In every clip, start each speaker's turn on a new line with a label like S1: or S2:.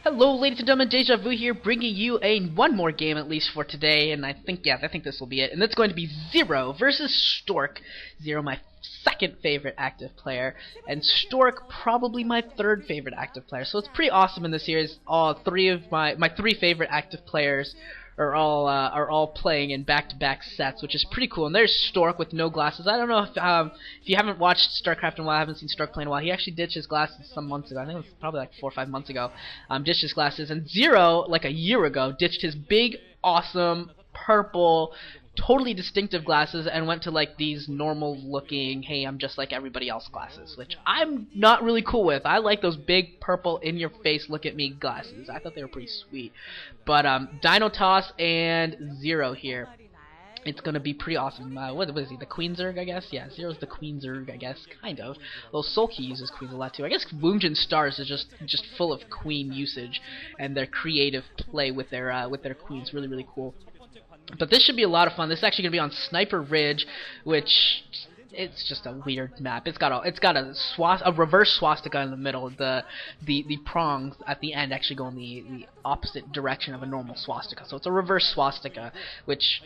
S1: Hello, ladies and gentlemen, Deja Vu here, bringing you one more game at least for today, and I think this will be it. And it's going to be Zero versus Stork. Zero, my second favorite active player, and Stork, probably my third favorite active player. So it's pretty awesome in this series. All three of my three favorite active players are all playing in back-to-back sets, which is pretty cool. And there's Stork with no glasses. I don't know if you haven't watched StarCraft in a while, I haven't seen Stork play in a while. He actually ditched his glasses some months ago. I think it was probably like 4 or 5 months ago. Ditched his glasses, and Zero, like a year ago, ditched his big, awesome, purple, totally distinctive glasses and went to like these normal looking, hey, I'm just like everybody else glasses, which I'm not really cool with. I like those big purple in your face look at me glasses. I thought they were pretty sweet. But Dino Toss and Zero here. It's gonna be pretty awesome. What is he? The Queen Zerg, I guess? Yeah, Zero's the Queen Zerg, I guess, kind of. Though Sulky uses queens a lot too. I guess Woongjin Stars is just full of queen usage and their creative play with their queens. Really, really cool. But this should be a lot of fun. This is actually gonna be on Sniper Ridge, which it's just a weird map. It's got a reverse swastika in the middle. The prongs at the end actually go in the opposite direction of a normal swastika. So it's a reverse swastika, which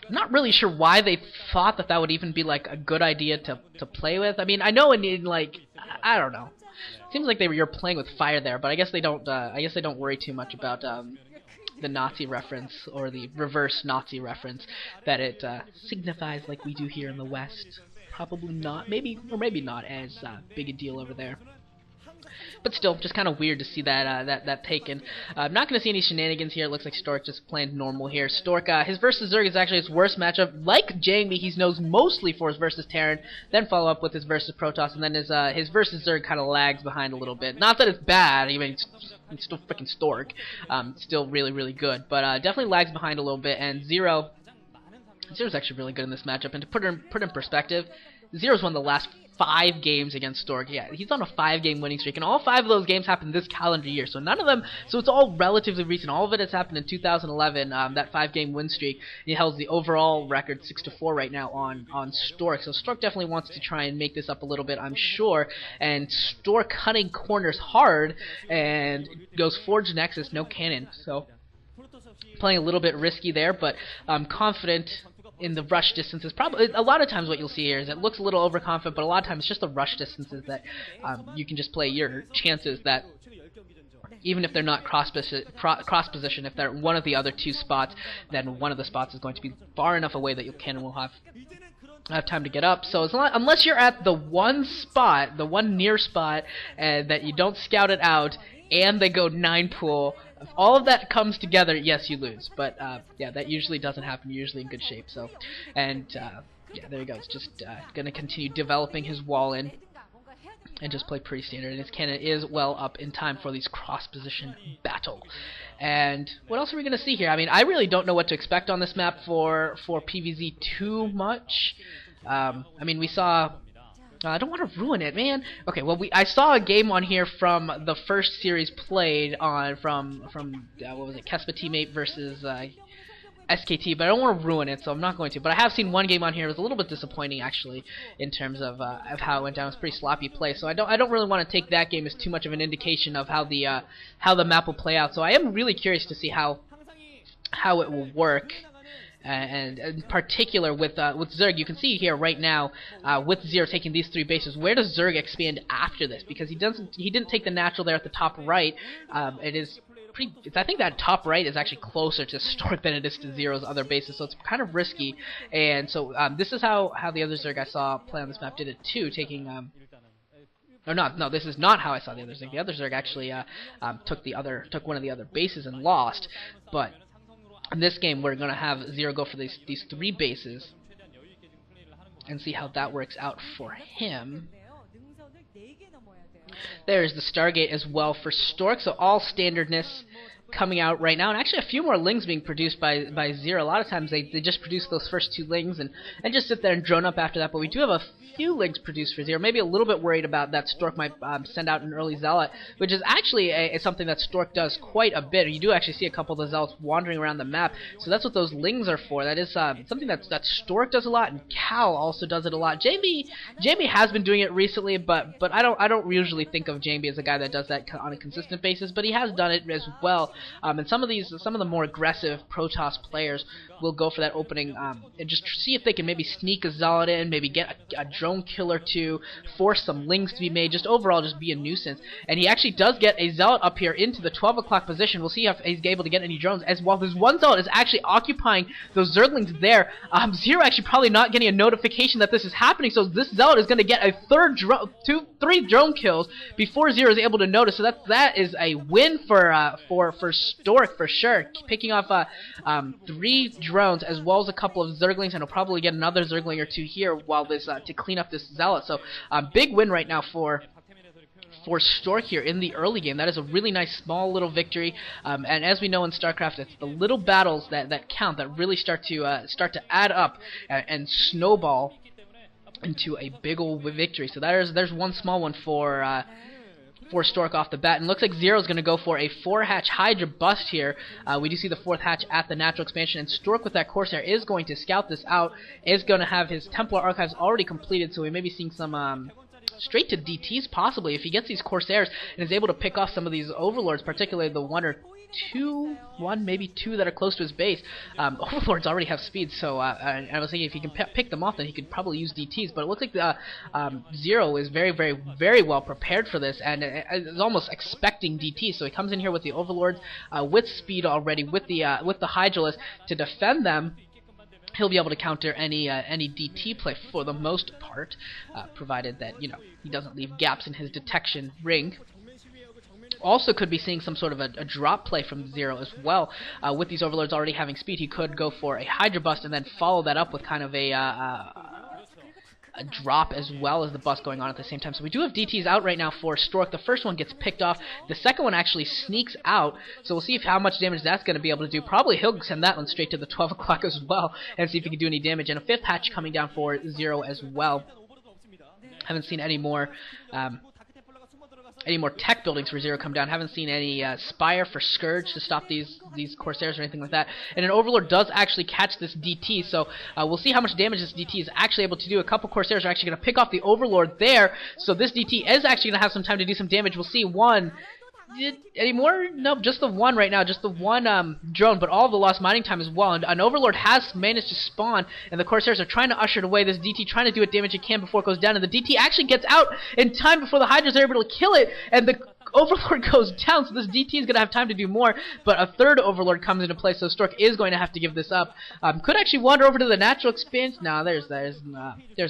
S1: I'm not really sure why they thought that would even be like a good idea to play with. I mean, I know in like, I don't know. It seems like you're playing with fire there, but I guess they don't. I guess they don't worry too much about the Nazi reference or the reverse Nazi reference that it signifies, like we do here in the West. Probably not, maybe not as big a deal over there. But still, just kind of weird to see that taken. I'm not going to see any shenanigans here. It looks like Stork just playing normal here. Stork, his versus Zerg is actually his worst matchup. Like Jangmi, he's known mostly for his versus Terran, then follow up with his versus Protoss, and then his versus Zerg kind of lags behind a little bit. Not that it's bad. I mean, it's still freaking Stork. Still really, really good, but definitely lags behind a little bit. And Zero's actually really good in this matchup. And to put it in perspective, Zero's won the last 5 games against Stork. Yeah, he's on a 5-game winning streak, and all 5 of those games happened this calendar year. So none of them. So it's all relatively recent. All of it has happened in 2011. That 5-game win streak. He holds the overall record 6-4 right now on Stork. So Stork definitely wants to try and make this up a little bit, I'm sure. And Stork cutting corners hard and goes Forge Nexus, no cannon. So playing a little bit risky there, but I'm confident in the rush distances. Probably a lot of times what you'll see here is it looks a little overconfident, but a lot of times it's just the rush distances that you can just play your chances that even if they're not cross position, if they're one of the other 2 spots, then one of the spots is going to be far enough away that your cannon will have time to get up. So unless you're at the one spot, the one near spot, that you don't scout it out, and they go 9 pool, if all of that comes together, yes, you lose. But yeah, that usually doesn't happen. You're usually in good shape. So, and yeah, there he goes. Just gonna continue developing his wall in and just play pretty standard. And his cannon is well up in time for these cross-position battle. And what else are we gonna see here? I mean, I really don't know what to expect on this map for PvZ too much. I mean, we saw. I don't want to ruin it, man. Okay, well, I saw a game on here from the first series played on from what was it, Kespa Teammate versus SKT, but I don't want to ruin it, so I'm not going to. But I have seen one game on here. It was a little bit disappointing, actually, in terms of how it went down. It was pretty sloppy play, so I don't really want to take that game as too much of an indication of how the map will play out. So I am really curious to see how it will work. And in particular with Zerg, you can see here right now with Zero taking these 3 bases, where does Zerg expand after this? Because he didn't take the natural there at the top right. I think that top right is actually closer to Stork than it is to Zero's other bases, so it's kind of risky. And so this is how the other Zerg I saw play on this map did it too, taking no, this is not how I saw the other Zerg. The other Zerg actually took one of the other bases and lost, but in this game, we're going to have Zero go for these 3 bases and see how that works out for him. There's the Stargate as well for Stork, so all standardness coming out right now, and actually a few more lings being produced by Zero. A lot of times they just produce those first 2 lings and just sit there and drone up after that, but we do have a few lings produced for Zero. Maybe a little bit worried about that Stork might send out an early Zealot, which is actually something that Stork does quite a bit. You do actually see a couple of the Zealots wandering around the map, so that's what those lings are for. That is something that Stork does a lot, and Cal also does it a lot. Jamie has been doing it recently, but I don't usually think of Jamie as a guy that does that on a consistent basis, but he has done it as well. And some of the more aggressive Protoss players will go for that opening and just see if they can maybe sneak a Zealot in, maybe get a drone kill or 2, force some lings to be made, just overall just be a nuisance. And he actually does get a Zealot up here into the 12 o'clock position. We'll see if he's able to get any drones, as while there's one Zealot is actually occupying those Zerglings there. Zero actually probably not getting a notification that this is happening, so this Zealot is going to get a 3 drone kills before Zero is able to notice. So that is a win for Stork for sure, picking off 3 drones as well as a couple of Zerglings, and he'll probably get another Zergling or 2 here while this to clean up this Zealot. So big win right now for Stork here in the early game. That is a really nice small little victory, and as we know in StarCraft, it's the little battles that count, that really start to add up and snowball into a big old victory. So there's one small one for Stork off the bat, and looks like Zero's going to go for a 4-hatch Hydra bust here. We do see the 4th hatch at the natural expansion, and Stork with that Corsair is going to scout this out, is going to have his Templar Archives already completed, so we may be seeing some straight to DTs possibly if he gets these Corsairs and is able to pick off some of these Overlords, particularly the 1 maybe 2 that are close to his base. Overlords already have speed, so I was thinking if he can pick them off, then he could probably use DTs. But it looks like Zero is very, very, very well prepared for this, and is almost expecting DTs. So he comes in here with the Overlords with speed already, with the Hydralisk to defend them. He'll be able to counter any DT play for the most part, provided that he doesn't leave gaps in his detection ring. Also could be seeing some sort of a drop play from Zero as well. With these Overlords already having speed, he could go for a Hydra bust and then follow that up with kind of a drop as well as the bust going on at the same time. So we do have DTs out right now for Stork. The first one gets picked off. The second one actually sneaks out. So we'll see how much damage that's going to be able to do. Probably he'll send that one straight to the 12 o'clock as well and see if he can do any damage. And a 5th hatch coming down for Zero as well. Haven't seen any more tech buildings for Zero come down. Haven't seen any Spire for Scourge to stop these Corsairs or anything like that. And an Overlord does actually catch this DT, so we'll see how much damage this DT is actually able to do. A couple Corsairs are actually going to pick off the Overlord there, so this DT is actually going to have some time to do some damage. We'll see one. Any more? Nope, just the one right now, just the one drone, but all of the lost mining time as well. And an Overlord has managed to spawn, and the Corsairs are trying to usher it away. This DT trying to do what damage it can before it goes down, and the DT actually gets out in time before the Hydras are able to kill it, and the Overlord goes down, so this DT is going to have time to do more, but a 3rd Overlord comes into play, so Stork is going to have to give this up. Could actually wander over to the natural expansion. No, there's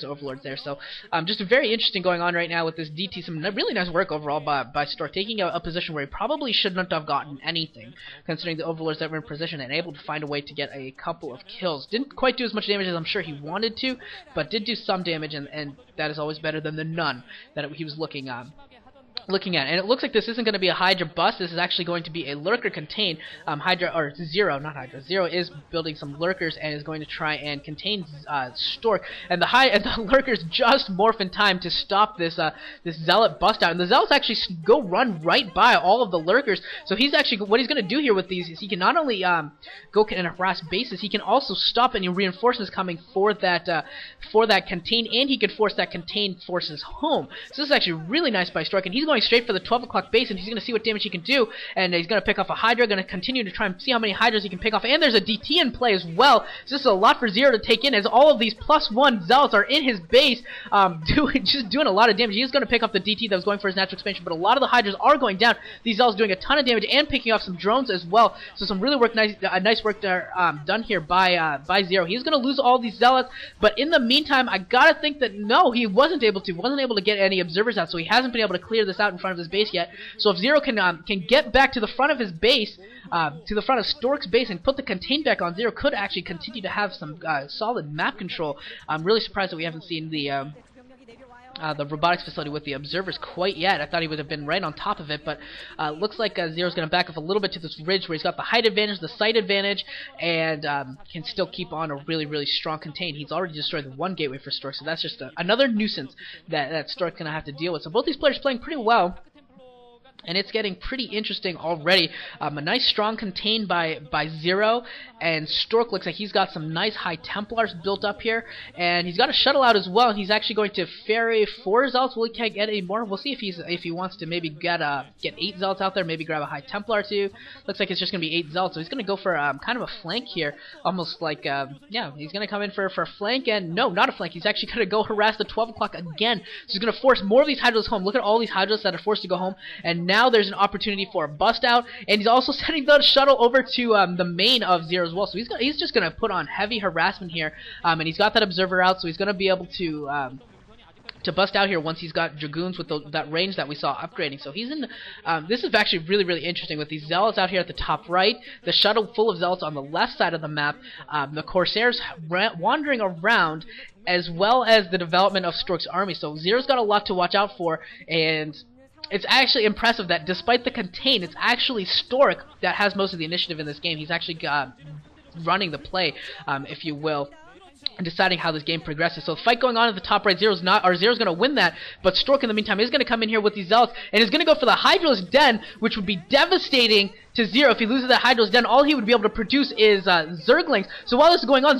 S1: Overlords there, so just very interesting going on right now with this DT. Some really nice work overall by Stork, taking a position where he probably shouldn't have gotten anything, considering the Overlords that were in position, and able to find a way to get a couple of kills. Didn't quite do as much damage as I'm sure he wanted to, but did do some damage, and that is always better than the none that he was looking at. And it looks like this isn't going to be a Hydra bust. This is actually going to be a lurker contain. Zero is building some lurkers and is going to try and contain Stork. And the lurkers just morph in time to stop this Zealot bust out. And the Zealots actually run right by all of the lurkers. So he's actually, what he's going to do here with these is he can not only go and harass bases, he can also stop any reinforcements coming for that contain, and he could force that contained forces home. So this is actually really nice by Stork, and he's going straight for the 12 o'clock base, and he's going to see what damage he can do, and he's going to pick off a Hydra, going to continue to try and see how many Hydras he can pick off, and there's a DT in play as well, so this is a lot for Zero to take in, as all of these +1 Zealots are in his base, just doing a lot of damage. He's going to pick up the DT that was going for his natural expansion, but a lot of the Hydras are going down. These Zealots doing a ton of damage and picking off some drones as well, so some really nice work there, done here by Zero. He's going to lose all these Zealots, but in the meantime, I gotta think that no, he wasn't able to get any observers out, so he hasn't been able to clear this out in front of his base yet. So if Zero can get back to the front of his base, to the front of Stork's base, and put the contain back on, Zero could actually continue to have some solid map control. I'm really surprised that we haven't seen the the robotics facility with the observers quite yet. I thought he would have been right on top of it, but looks like Zero's going to back up a little bit to this ridge where he's got the height advantage, the sight advantage, and can still keep on a really, really strong contain. He's already destroyed one gateway for Stork, so that's just another nuisance that Stork's going to have to deal with. So both these players playing pretty well. And it's getting pretty interesting already. A nice strong contain by Zero, and Stork looks like he's got some nice high Templars built up here, and he's got a shuttle out as well. He's actually going to ferry 4 Zealots. Well, he can't get any more. We'll see if he wants to maybe get 8 Zealots out there, maybe grab a high Templar too. Looks like it's just going to be 8 Zealots, so he's going to go for kind of a flank here, almost like yeah, he's going to come in for a flank, and no, not a flank. He's actually going to go harass the 12 o'clock again. So he's going to force more of these Hydras home. Look at all these Hydras that are forced to go home, and now there's an opportunity for a bust out, and he's also sending the shuttle over to the main of Zero as well. So he's just going to put on heavy harassment here, and he's got that observer out, so he's going to be able to bust out here once he's got Dragoons with that range that we saw upgrading. So he's in. This is actually really, really interesting with these Zealots out here at the top right, the shuttle full of Zealots on the left side of the map, the Corsairs wandering around, as well as the development of Stork's army. So Zero's got a lot to watch out for, and it's actually impressive that despite the contain, it's actually Stork that has most of the initiative in this game. He's actually running the play, if you will, and deciding how this game progresses. So the fight going on at the top right, Zero's going to win that, but Stork in the meantime is going to come in here with these Zealots, and is going to go for the Hydra's Den, which would be devastating to Zero. If he loses that Hydra's Den, all he would be able to produce is Zerglings. So while this is going on,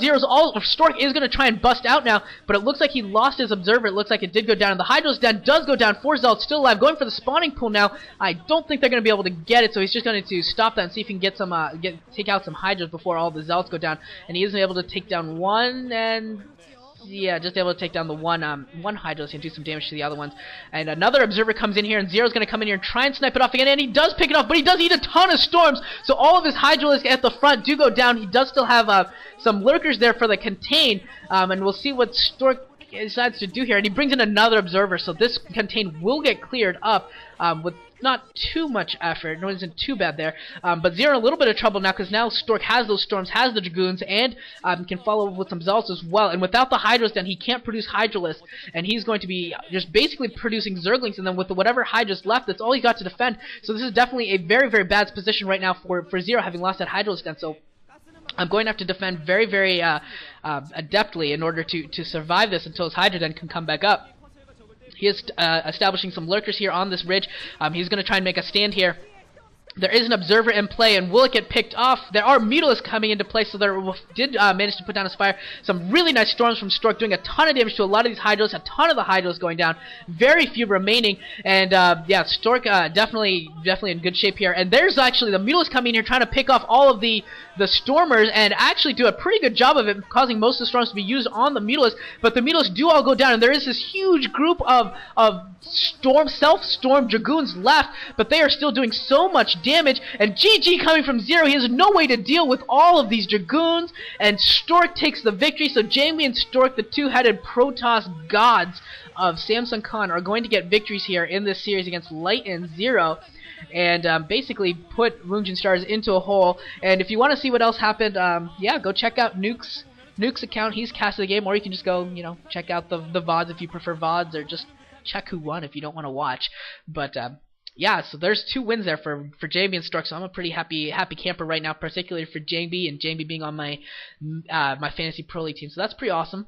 S1: Stork is going to try and bust out now, but it looks like he lost his observer. It looks like it did go down, and the Hydra's Den does go down. 4 Zealots still alive, going for the spawning pool now. I don't think they're going to be able to get it, so he's just going to stop that and see if he can get some take out some Hydras before all the Zealots go down. And he isn't able to take down one, and yeah, just able to take down the one Hydra, so he can do some damage to the other ones. And another observer comes in here, and Zero's going to come in here and try and snipe it off again, and he does pick it off, but he does eat a ton of storms, so all of his Hydralisks at the front do go down. He does still have some lurkers there for the contain, and we'll see what Stork decides to do here. And he brings in another observer, so this contain will get cleared up with not too much effort. No, it isn't too bad there. But Zero in a little bit of trouble now, because now Stork has those storms, has the Dragoons, and can follow with some Zealots as well. And without the Hydras, then he can't produce Hydralisks, and he's going to be just basically producing Zerglings, and then with whatever Hydras left, that's all he got to defend. So this is definitely a very, very bad position right now for Zero, having lost that Hydralisk Den. So I'm going to have to defend very, very adeptly in order to survive this until his Hydra Den can come back up. He is establishing some lurkers here on this ridge. He's going to try and make a stand here. There is an observer in play, and will it get picked off? There are Mutalisks coming into play, so there did manage to put down a Spire. Some really nice storms from Stork, doing a ton of damage to a lot of these Hydras, a ton of the Hydras going down, very few remaining, and yeah, Stork definitely in good shape here. And there's actually the Mutalisks coming in here trying to pick off all of the Stormers, and actually do a pretty good job of it, causing most of the storms to be used on the Mutalisks, but the Mutalisks do all go down, and there is this huge group of self-storm Dragoons left, but they are still doing so much damage, and GG coming from Zero. He has no way to deal with all of these Dragoons, and Stork takes the victory. So Jamie and Stork, the two-headed Protoss gods of Samsung Khan, are going to get victories here in this series against Light and Zero, and basically put Runejin Stars into a hole. And if you want to see what else happened, yeah, go check out Nuke's account. He's casted the game, or you can just go, check out the VODs if you prefer VODs, or just check who won if you don't want to watch. But yeah, so there's 2 wins there for Jamie and Stork, so I'm a pretty happy camper right now, particularly for Jamie, and Jamie being on my my fantasy pro league team, so that's pretty awesome.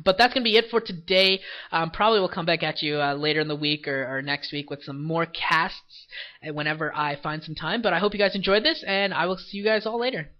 S1: But that's going to be it for today. Probably we'll come back at you later in the week or next week with some more casts whenever I find some time. But I hope you guys enjoyed this, and I will see you guys all later.